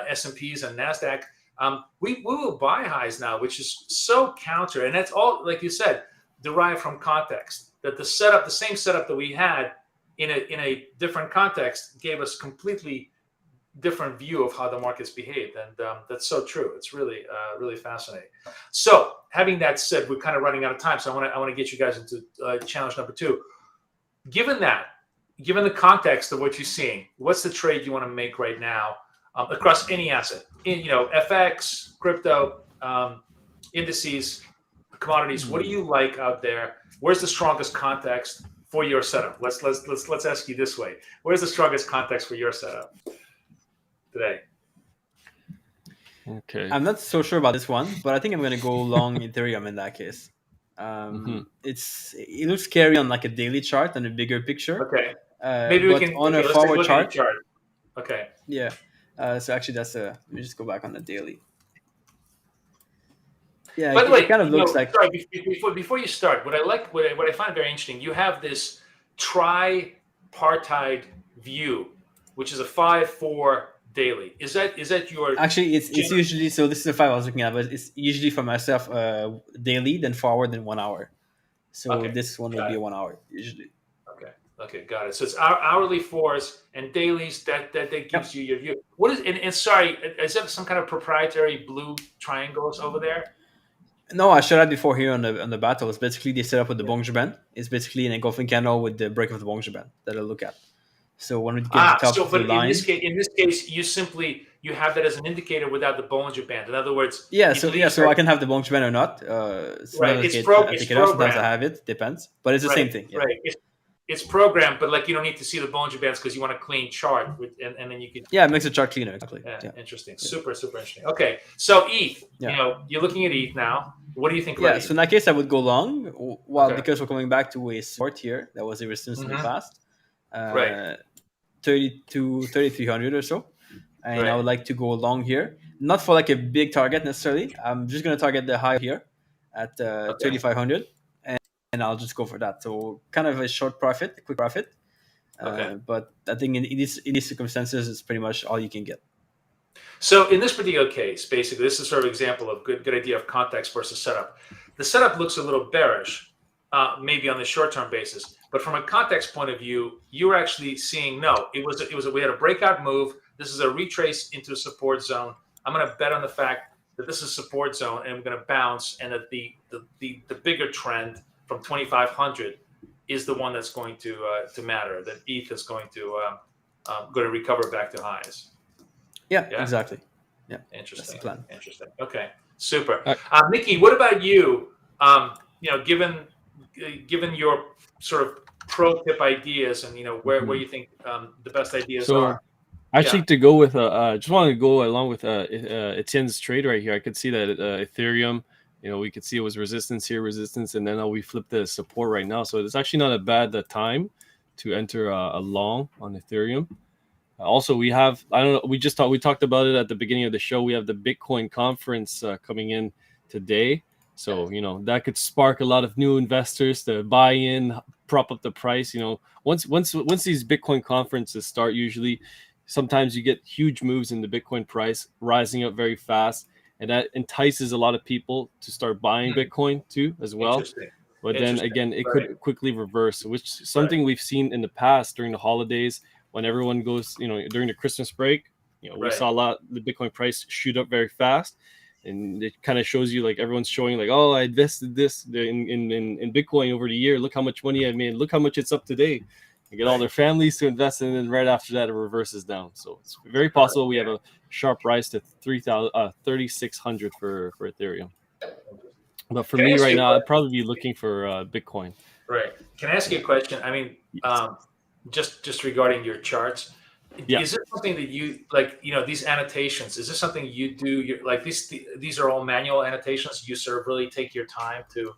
S&Ps and Nasdaq, we will buy highs now, which is so counter, and that's all like you said. derived from context. That the same setup that we had in a different context, gave us completely different view of how the markets behaved, and that's so true. It's really fascinating. So, having that said, we're kind of running out of time, so I want to get you guys into challenge number 2. Given the context of what you're seeing, what's the trade you want to make right now across any asset? FX, crypto, indices, commodities. What do you like out there? Where's the strongest context for your setup? Let's ask you this way: where's the strongest context for your setup today? Okay. I'm not so sure about this one, but I think I'm gonna go long Ethereum in that case. It looks scary on like a daily chart and a bigger picture. Okay. Maybe we but can on a let's take forward look at chart. your chart. Okay. Yeah. So actually, let me just go back on the daily. Yeah. By the way, it kind of looks like. Sorry, before you start, what I find very interesting, you have this tripartite view, which is a 5-4 daily. Is that your? Actually, it's usually, so this is the 5 I was looking at, but it's usually for myself daily, then forward, then 1 hour. So this one will be a 1 hour usually. Okay, got it. So it's hourly 4s and dailies that gives you your view. What is and sorry, is that some kind of proprietary blue triangles over there? No, I showed that before here on the battle. It's basically they set up with the Bollinger Band. It's basically an engulfing candle with the break of the Bollinger Band that I look at. So when we get to the top of the line, in this case, you have that as an indicator without the Bollinger Band. In other words, so I can have the Bollinger Band or not. Right, I take it off. Sometimes I have it. Depends, but it's the same thing. Yeah. Right. It's programmed, but like you don't need to see the Bollinger Bands because you want a clean chart, and then you can. Yeah, it makes the chart cleaner. Exactly. Yeah. Interesting. Yeah. Super interesting. Okay, so ETH. Yeah. You're looking at ETH now. What do you think? Yeah. So in that case, I would go long. Because we're coming back to a support here that was a resistance in the past. 3,300 or so, and I would like to go long here. Not for like a big target necessarily. I'm just gonna target the high here at 3,500. And I'll just go for that. So kind of a short profit, a quick profit. But I think in these circumstances, it's pretty much all you can get. So in this particular case, basically, this is sort of example of good idea of context versus setup. The setup looks a little bearish, maybe on the short-term basis. But from a context point of view, you're actually seeing, we had a breakout move. This is a retrace into a support zone. I'm going to bet on the fact that this is support zone and I'm going to bounce, and that the bigger trend from 2,500 is the one that's going to matter. That ETH is going to recover back to highs. Yeah, exactly. Yeah, interesting. That's the plan. Interesting. Okay, super. Miki, what about you? Given your sort of pro tip ideas and where you think the best ideas are. Actually, to go with just want to go along with Etienne's trade right here. I could see that Ethereum. We could see it was resistance, and then we flip the support right now. So it's actually not a bad time to enter a long on Ethereum. Also, we have, we talked about it at the beginning of the show. We have the Bitcoin conference coming in today. So, that could spark a lot of new investors to buy in, prop up the price. Once these Bitcoin conferences start, usually sometimes you get huge moves in the Bitcoin price rising up very fast. And that entices a lot of people to start buying Bitcoin too, as well. But then again, it could quickly reverse, which is something we've seen in the past during the holidays when everyone goes, during the Christmas break. We saw the Bitcoin price shoot up very fast, and it kind of shows you like everyone's showing like, oh, I invested this in Bitcoin over the year. Look how much money I made. Look how much it's up today. They get all their families to invest, and then right after that, it reverses down. So it's very possible we have a sharp rise to 3,600 for Ethereum. But for me right now, I'd probably be looking for Bitcoin. Right. Can I ask you a question? I mean, just regarding your charts, is it something that you like? These annotations. Is this something you do? Like these are all manual annotations. You sort of really take your time to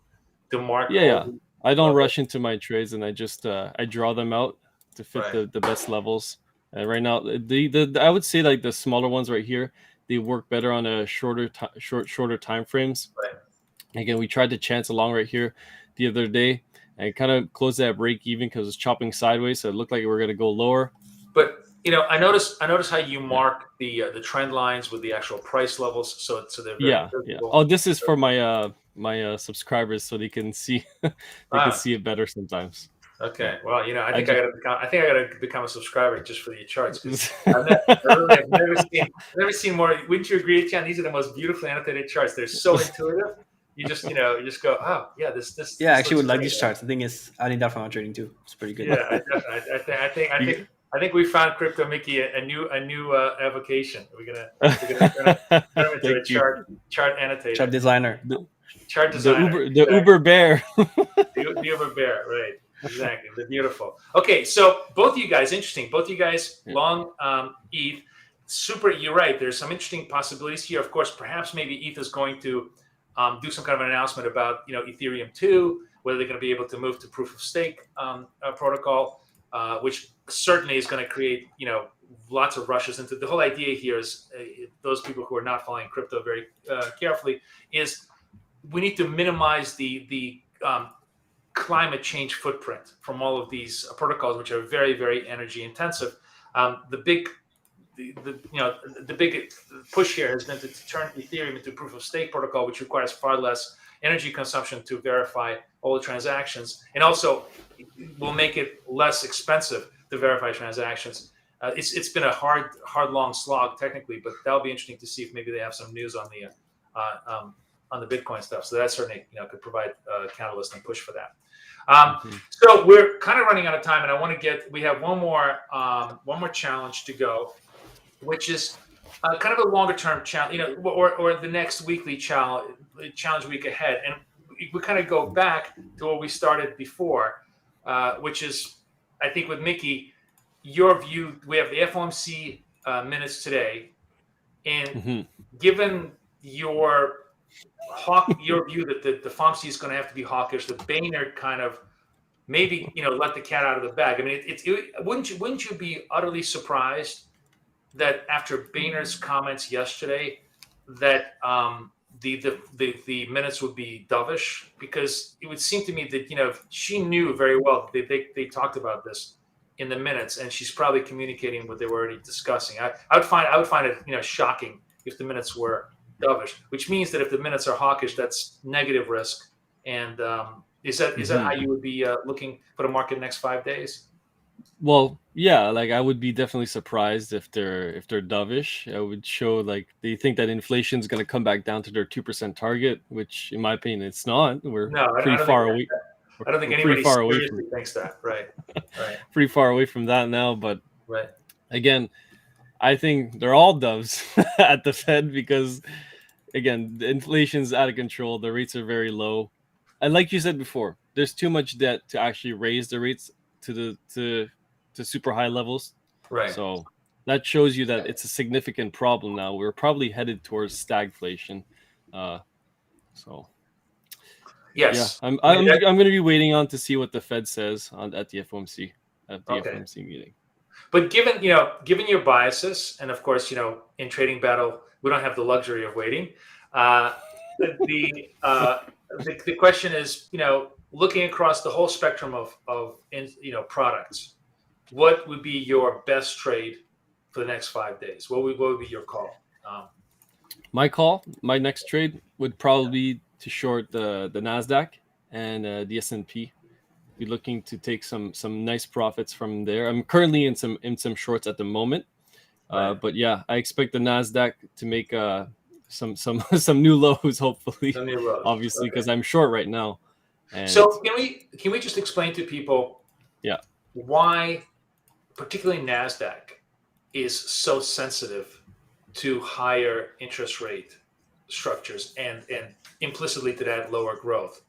mark. Yeah. I don't rush into my trades, and I just I draw them out to fit the best levels. Right now, I would say like the smaller ones right here, they work better on a shorter time frames. Right. Again, we tried to chance along right here the other day and kind of closed that break even because it's chopping sideways, so it looked like we were going to go lower. But I notice how you mark the trend lines with the actual price levels, so they're very visible. Oh, this is for my my subscribers so they can see they Ah. can see it better sometimes. Okay. Well, you know, I I think I gotta become a subscriber just for the charts, because just I've never seen more. Wouldn't you agree, Etienne? These are the most beautifully annotated charts. They're so intuitive. You just go, oh yeah, this Yeah, I this actually looks would like great. these charts. The thing is, I need that for my trading too. It's pretty good. Yeah, I think we found Crypto Mickey a new avocation. We're gonna turn him into a Thank you. chart annotator, Chart designer. chart The designer. the Uber bear. The Uber bear, right? Exactly. They're beautiful. Okay, so both of you guys, interesting. Both of you guys long ETH. Super. You're right. There's some interesting possibilities here. Of course, perhaps maybe ETH is going to do some kind of an announcement about Ethereum 2, whether they're going to be able to move to proof of stake protocol, which certainly is going to create lots of rushes into the whole idea here. Is those people who are not following crypto very carefully, is we need to minimize the climate change footprint from all of these protocols, which are very, very energy intensive. The big push here has been to turn Ethereum into proof of stake protocol, which requires far less energy consumption to verify all the transactions, and also will make it less expensive to verify transactions. It's been a hard, long slog technically, but that'll be interesting to see if maybe they have some news on the Bitcoin stuff. So that certainly could provide a catalyst and push for that. So we're kind of running out of time, and we have one more challenge to go, which is kind of a longer term challenge, or the next weekly challenge week ahead. And we kind of go back to where we started before, which is, I think with Miki, your view, we have the FOMC minutes today, and given your view that the FOMC is going to have to be hawkish, the Boehner kind of maybe let the cat out of the bag. I mean, wouldn't you be utterly surprised that after Boehner's comments yesterday that the minutes would be dovish? Because it would seem to me that she knew very well they talked about this in the minutes, and she's probably communicating what they were already discussing. I would find it shocking if the minutes were dovish, which means that if the minutes are hawkish, that's negative risk. And is that how you would be looking for the market next 5 days? Well, yeah, like I would be definitely surprised if they're dovish. It would show like they think that inflation is going to come back down to their 2% target, which in my opinion it's not. We're pretty far away. I don't think anybody seriously thinks that. Right. Pretty far away from that now, but right. Again, I think they're all doves at the Fed because, again, the inflation's out of control. The rates are very low, and like you said before, there's too much debt to actually raise the rates to super high levels. Right. So that shows you that it's a significant problem now. We're probably headed towards stagflation. So. Yes. Yeah, I'm going to be waiting on to see what the Fed says at the FOMC FOMC meeting. But given your biases, and of course, in Trading Battle, we don't have the luxury of waiting. The question is, looking across the whole spectrum of products, what would be your best trade for the next 5 days? What would be your call? My next trade would probably be to short the Nasdaq and the S&P. Be looking to take some nice profits from there. I'm currently in some shorts at the moment, but yeah, I expect the Nasdaq to make some new lows, hopefully. Some new lows. Obviously, because I'm short right now. And so can we just explain to people, why particularly Nasdaq is so sensitive to higher interest rate structures and implicitly to that lower growth?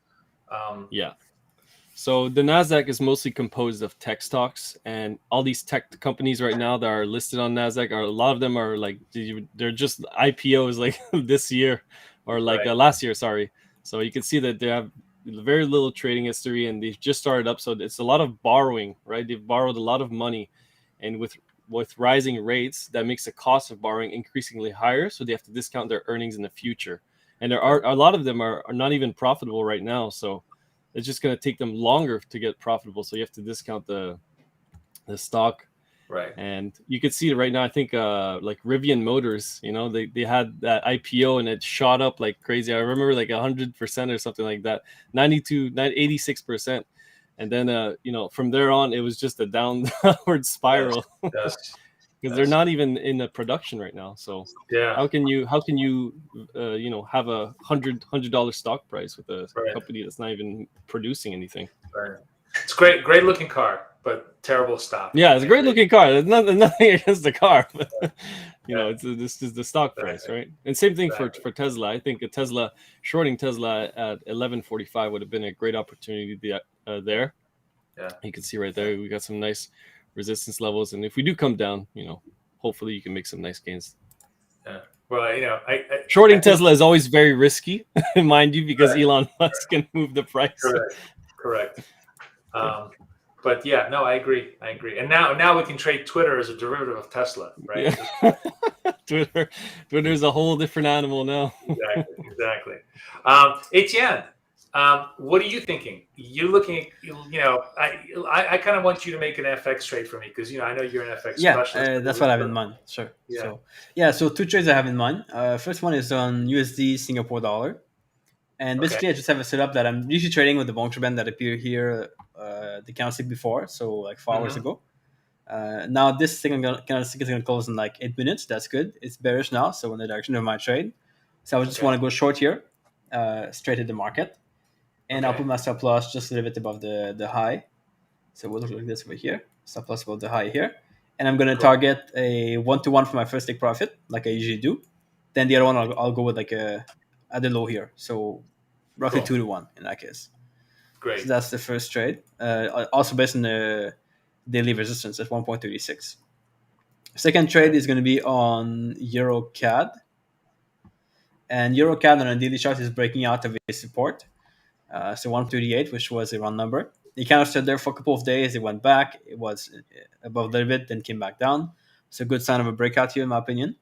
So the Nasdaq is mostly composed of tech stocks, and all these tech companies right now that are listed on Nasdaq, a lot of them are like they're just IPOs like this year or like last year. Sorry. So you can see that they have very little trading history, and they've just started up. So it's a lot of borrowing, right? They've borrowed a lot of money, and with rising rates, that makes the cost of borrowing increasingly higher. So they have to discount their earnings in the future, and there are a lot of them are not even profitable right now. So it's just going to take them longer to get profitable. So you have to discount the stock. Right. And you can see it right now. I think like Rivian Motors, they had that IPO and it shot up like crazy. I remember like 100% or something like that, 86%. And then from there on, it was just a downward spiral Yes. because they're not even in a production right now. So Yeah. how can you have a $100 stock price with a company that's not even producing anything? Right. It's great looking car, but terrible stock. Yeah, it's a great looking car. There's nothing against the car, but this is the stock price, right? And same thing for Tesla. I think shorting Tesla at 11.45 would have been a great opportunity there. Yeah, you can see right there we got some nice resistance levels, and if we do come down, hopefully you can make some nice gains. Yeah. Well, shorting Tesla is always very risky, mind you, because Elon Musk can move the price. Correct. But yeah, no, I agree. And now we can trade Twitter as a derivative of Tesla, right? Yeah. Twitter's a whole different animal now. Exactly. Etienne, what are you thinking? You're looking, I kind of want you to make an FX trade for me because I know you're an FX specialist. That's what I have in mind. Sure. Yeah. So two trades I have in mind. First one is on USD Singapore dollar. And basically, I just have a setup that I'm usually trading with the Bollinger Band that appeared here the candlestick before, so like 4 hours ago. Now this candlestick is going to close in like 8 minutes. That's good. It's bearish now, so in the direction of my trade. So I just want to go short here, straight at the market. And I'll put my stop loss just a little bit above the high. So we'll look like this over here. Stop loss above the high here. And I'm going to target a 1-to-1 for my first take profit, like I usually do. Then the other one, I'll go with like at the low here. So roughly 2-to-1 in that case. Great. So that's the first trade. Also based on the daily resistance at 1.36. Second trade is going to be on Euro CAD. And Euro CAD on a daily chart is breaking out of its support. So 138, which was a round number. It kind of stood there for a couple of days. It went back. It was above a little bit, then came back down. So a good sign of a breakout here, in my opinion.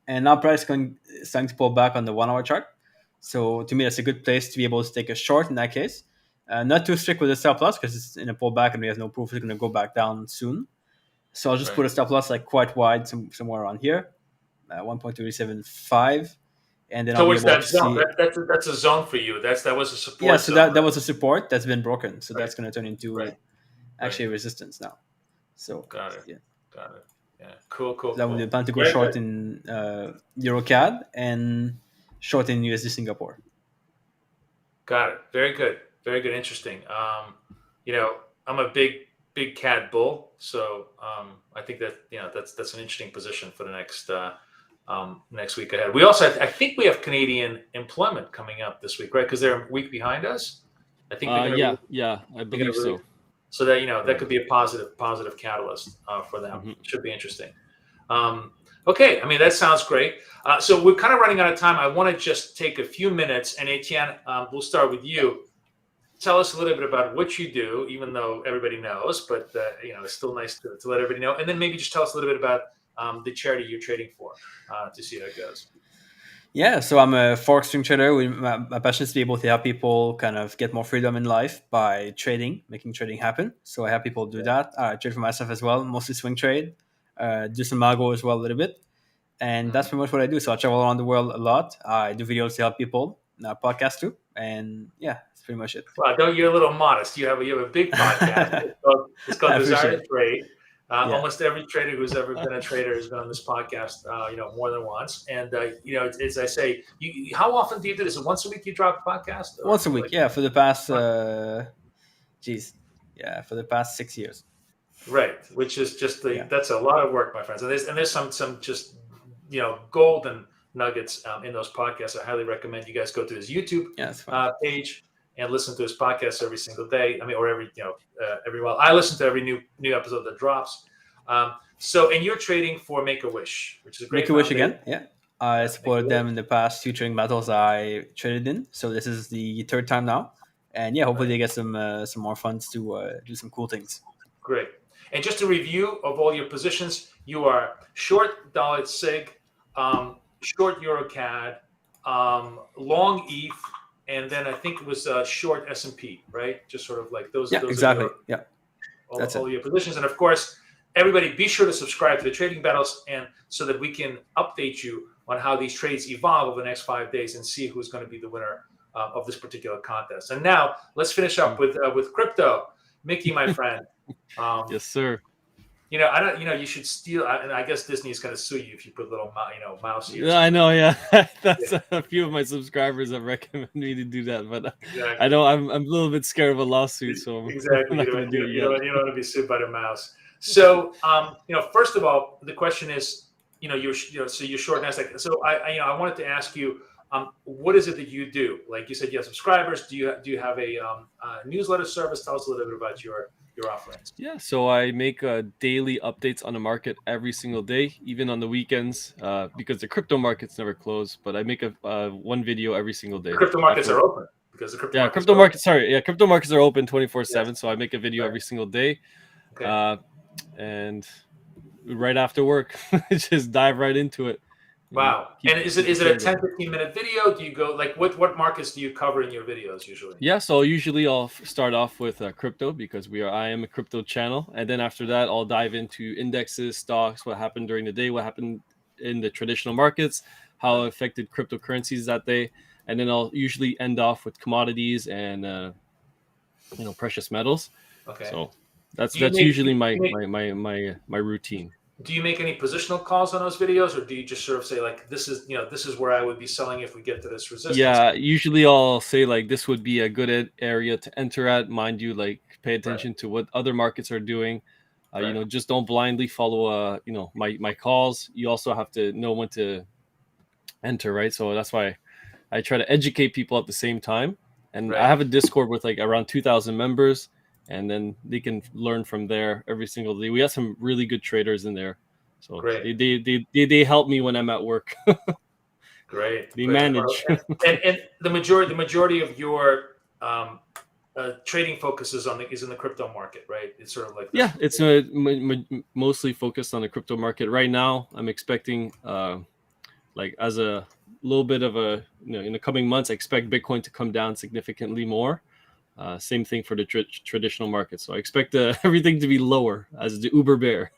And now price is starting to pull back on the 1 hour chart. So to me, that's a good place to be able to take a short in that case. Not too strict with the stop loss because it's in a pullback and we have no proof it's going to go back down soon. So I'll just put a stop loss like quite wide, somewhere around here, 1.375. And then towards that zone. That's a zone for you. That was a support. Yeah, so that was a support that's been broken. So that's going to turn into actually resistance now. So got it. Yeah, cool. So that would be a plan to go short in Euro CAD and short in USD Singapore. Got it. Very good. Interesting. I'm a big CAD bull, so I think that that's an interesting position for the next week ahead. We also, I think we have Canadian employment coming up this week, right? Because they're a week behind us. I think. I believe so. So that that could be a positive catalyst for them. Mm-hmm. Should be interesting. Okay, I mean that sounds great. So we're kind of running out of time. I want to just take a few minutes, and Etienne, we'll start with you. Tell us a little bit about what you do, even though everybody knows, but it's still nice to let everybody know. And then maybe just tell us a little bit about the charity you're trading for to see how it goes. Yeah, so I'm a Forex swing trader. My passion is to be able to help people kind of get more freedom in life by trading, making trading happen. So I help people do that. I trade for myself as well, mostly swing trade. Do some algo as well a little bit. And that's pretty much what I do. So I travel around the world a lot. I do videos to help people, podcast too. And yeah, that's pretty much it. Well, you're a little modest. You have a big podcast. It's called Desire to Trade. Almost every trader who's ever been a trader has been on this podcast, more than once. And as I say, how often do you do this? Once a week you drop a podcast? Once a week, for the past, for the past 6 years. Right, which is just that's a lot of work, my friends. And there's some just golden nuggets in those podcasts. I highly recommend you guys go to his YouTube page and listen to his podcast every single day. I mean, or every while. I listen to every new episode that drops. And you're trading for Make-A-Wish, which is a great Make-A-Wish again. Yeah, I supported them in the past 2 trading battles I traded in. So this is the 3rd time now, and hopefully they get some more funds to do some cool things. Great. And just a review of all your positions: you are short dollar SIG, short EuroCAD, long ETH. And then I think it was short S&P, right? Just sort of like those. Yeah, exactly. All your positions, and of course, everybody, be sure to subscribe to the Trading Battles, and so that we can update you on how these trades evolve over the next 5 days and see who's going to be the winner of this particular contest. And now let's finish up with crypto. Miki, my friend. Yes, sir. I don't. You should steal. And I guess Disney is going to sue you if you put little, mouse ears. Yeah, I know. Yeah, that's a few of my subscribers have recommended me to do that, but Exactly. I know I'm a little bit scared of a lawsuit, so Exactly. I'm not going to do it You yet. don't want to be sued by the mouse. So, first of all, the question is, you're short Nasdaq. So I wanted to ask you, what is it that you do? Like you said, you have subscribers. Do you have a newsletter service? Tell us a little bit about your offerings. Yeah, so I make daily updates on the market every single day, even on the weekends, because the crypto markets never close. But I make a one video every single day. The crypto markets are open because the crypto crypto markets are open 24/7. So I make a video every single day, and right after work, just dive right into it. Wow. And is it a 10-15 minute video? Do you go like what markets do you cover in your videos usually? Yeah, so usually I'll start off with crypto because I am a crypto channel, and then after that I'll dive into indexes, stocks, what happened during the day, what happened in the traditional markets, how it affected cryptocurrencies that day, and then I'll usually end off with commodities and precious metals. Okay. So that's usually my routine. Do you make any positional calls on those videos, or do you just sort of say like, this is where I would be selling if we get to this resistance? Yeah, usually I'll say like this would be a good area to enter at. Mind you, like pay attention to what other markets are doing. Just don't blindly follow my calls. You also have to know when to enter, right? So that's why I try to educate people at the same time. And I have a Discord with like around 2,000 members. And then they can learn from there every single day. We have some really good traders in there, so they help me when I'm at work. Great. They manage. And the majority of your trading focus is in the crypto market, right? It's sort of like it's mostly focused on the crypto market right now. I'm expecting like as a little bit of a in the coming months, I expect Bitcoin to come down significantly more. Same thing for the traditional market. So I expect everything to be lower as the Uber bear.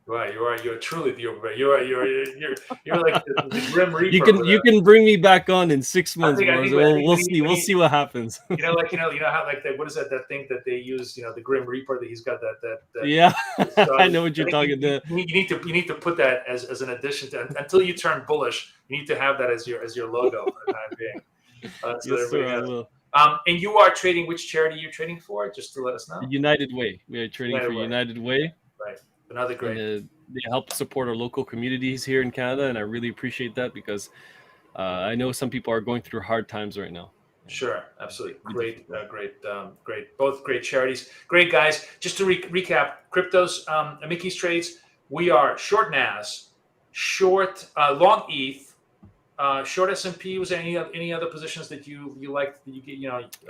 Right, you're truly the Uber bear. You're like the Grim Reaper. You can bring me back on in 6 months. We'll see what happens. How like what is that thing that they use? The Grim Reaper that he's got that yeah. I know what you're talking about. You need to put that as an addition to until you turn bullish. You need to have that as your logo for the time being. Yes, sir, I will. And you are trading. Which charity are you trading for? Just to let us know. United Way. We are trading for United Way. Right. Another great. And, they help support our local communities here in Canada, and I really appreciate that because I know some people are going through hard times right now. Sure, absolutely. Great. Both great charities. Great guys. Just to recap, cryptos, Miki's trades. We are short NAS, short long ETH. Short S&P. Was there any other positions that you like that you get?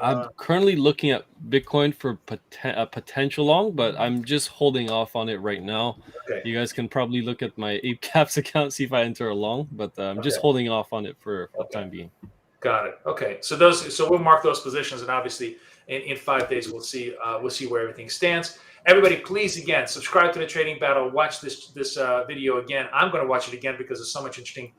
I'm currently looking at Bitcoin for a potential long, but I'm just holding off on it right now. Okay. You guys can probably look at my Ape Caps account, see if I enter a long, but I'm just holding off on it for the time being. Got it. Okay. So we'll mark those positions, and obviously in 5 days we'll see where everything stands. Everybody, please again subscribe to the Trading Battle. Watch this video again. I'm going to watch it again because there's so much interesting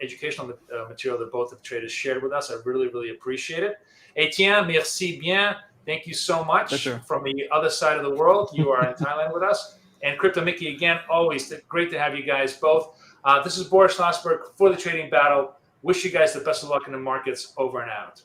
educational material that both of the traders shared with us. I really, really appreciate it. Etienne, merci bien. Thank you so much from the other side of the world. You are in Thailand with us. And Crypto Miki, again, always great to have you guys both. This is Boris Schlossberg for the Trading Battle. Wish you guys the best of luck in the markets. Over and out.